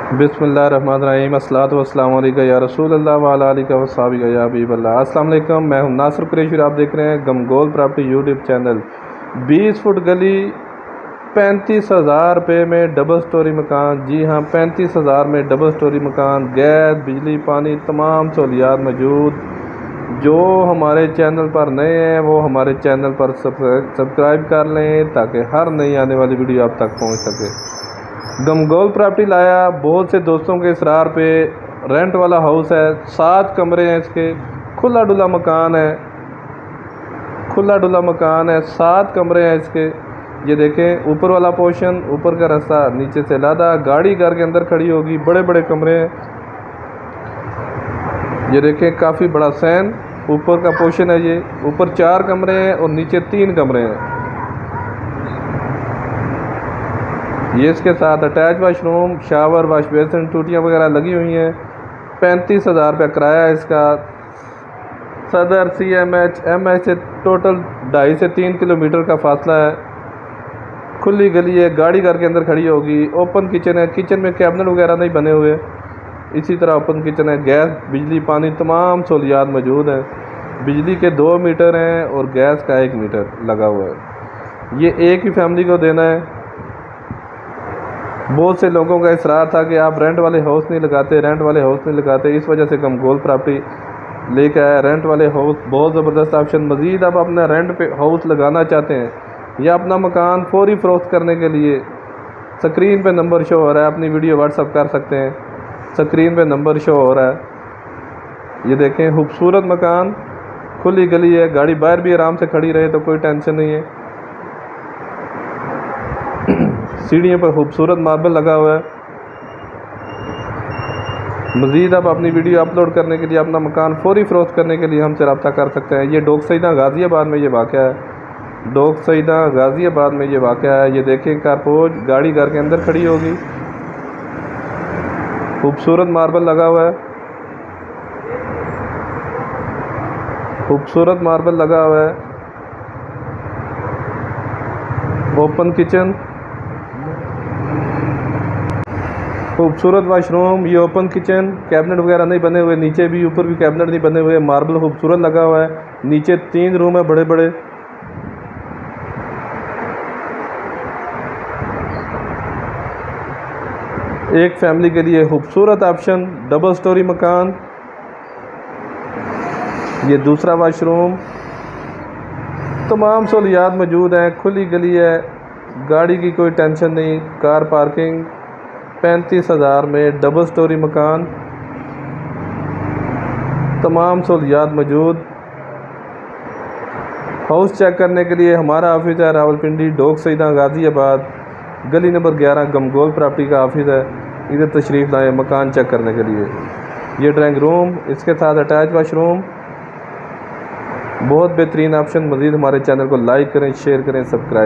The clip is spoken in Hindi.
बिस्मिल्लाहिर्रहमानिर्रहीम अस्सलातु वस्सलामु अलैका या रसूलल्लाह व अला आलिका व सहाबिका या हबीबल्लाह। अस्सलाम वालेकुम, मैं हूं नासिर कुरैशी। आप देख रहे हैं गमगोल प्रॉपर्टी यूट्यूब चैनल। 20 फुट गली 35,000 रुपये में डबल स्टोरी मकान। जी हाँ, 35,000 में डबल स्टोरी मकान, गैस बिजली पानी तमाम सहूलियात मौजूद। जो हमारे चैनल पर नए हैं वो हमारे चैनल पर सब्सक्राइब कर लें ताकि हर नई आने वाली वीडियो आप तक पहुंच सके। गमगोल प्रॉपर्टी लाया बहुत से दोस्तों के इसरार पे। रेंट वाला हाउस है, 7 कमरे हैं इसके, खुला डुला मकान है, 7 कमरे हैं इसके। ये देखें ऊपर वाला पोर्शन, ऊपर का रास्ता, नीचे से लादा गाड़ी घर के अंदर खड़ी होगी। बड़े बड़े कमरे हैं, ये देखें काफ़ी बड़ा सैन ऊपर का पोर्शन है। ये ऊपर 4 कमरे हैं और नीचे 3 कमरे हैं। ये इसके साथ attach washroom, shower, wash basin, टूटियाँ वगैरह लगी हुई हैं। 35,000 रुपये किराया इसका। सदर CMH MH से टोटल 2.5 से 3 किलोमीटर का फासला है। खुली गली है, गाड़ी घर के अंदर खड़ी होगी। ओपन किचन है, किचन में कैबिनेट वगैरह नहीं बने हुए, इसी तरह ओपन किचन है। गैस बिजली पानी तमाम सहूलियात मौजूद हैं। बिजली के 2 मीटर हैं और गैस का 1 मीटर लगा हुआ है। ये एक ही फैमिली को देना है। बहुत से लोगों का इसरार था कि आप रेंट वाले हाउस नहीं लगाते, इस वजह से गमगोल प्रॉपर्टी लेकर आया। रेंट वाले हाउस बहुत ज़बरदस्त ऑप्शन। मज़ीद आप अपना रेंट पे हाउस लगाना चाहते हैं या अपना मकान फौरी फ़रोख्त करने के लिए स्क्रीन पे नंबर शो हो रहा है, अपनी वीडियो व्हाट्सअप कर सकते हैं। स्क्रीन पे नंबर शो हो रहा है। ये देखें खूबसूरत मकान, खुली गली है, गाड़ी बाहर भी आराम से खड़ी रहे तो कोई टेंशन नहीं है। सीढ़ियों पर खूबसूरत मार्बल लगा हुआ है। मज़ीद आप अपनी वीडियो अपलोड करने के लिए, अपना मकान फौरी फ़रोख्त करने के लिए हमसे रब्ता कर सकते हैं। ये डोक सईदा गाज़ियाबाद में ये वाक़या है। डोक सईदा गाज़ियाबाद में ये वाक़या है। ये देखें कारपोज गाड़ी घर के अंदर खड़ी होगी। खूबसूरत मार्बल लगा हुआ है, खूबसूरत मार्बल लगा हुआ है। ओपन किचन, खूबसूरत वाशरूम। ये ओपन किचन, कैबिनेट वगैरह नहीं बने हुए, नीचे भी ऊपर भी कैबिनेट नहीं बने हुए। मार्बल खूबसूरत लगा हुआ है। नीचे 3 रूम है बड़े बड़े। एक फैमिली के लिए खूबसूरत ऑप्शन, डबल स्टोरी मकान। ये दूसरा वाशरूम, तमाम सहूलियात मौजूद हैं। खुली गली है, गाड़ी की कोई टेंशन नहीं, कार पार्किंग। 35,000 में डबल स्टोरी मकान, तमाम सहूलियात मौजूद। हाउस चेक करने के लिए हमारा ऑफिस है रावलपिंडी, डोक सईदा गाज़ियाबाद, गली नंबर 11। गमगोल प्रॉपर्टी का ऑफिस है, इधर तशरीफ़ लाएँ मकान चेक करने के लिए। ये ड्राइंग रूम, इसके साथ अटैच वाशरूम, बहुत बेहतरीन ऑप्शन। मज़ीद हमारे चैनल को लाइक करें, शेयर करें, सब्सक्राइब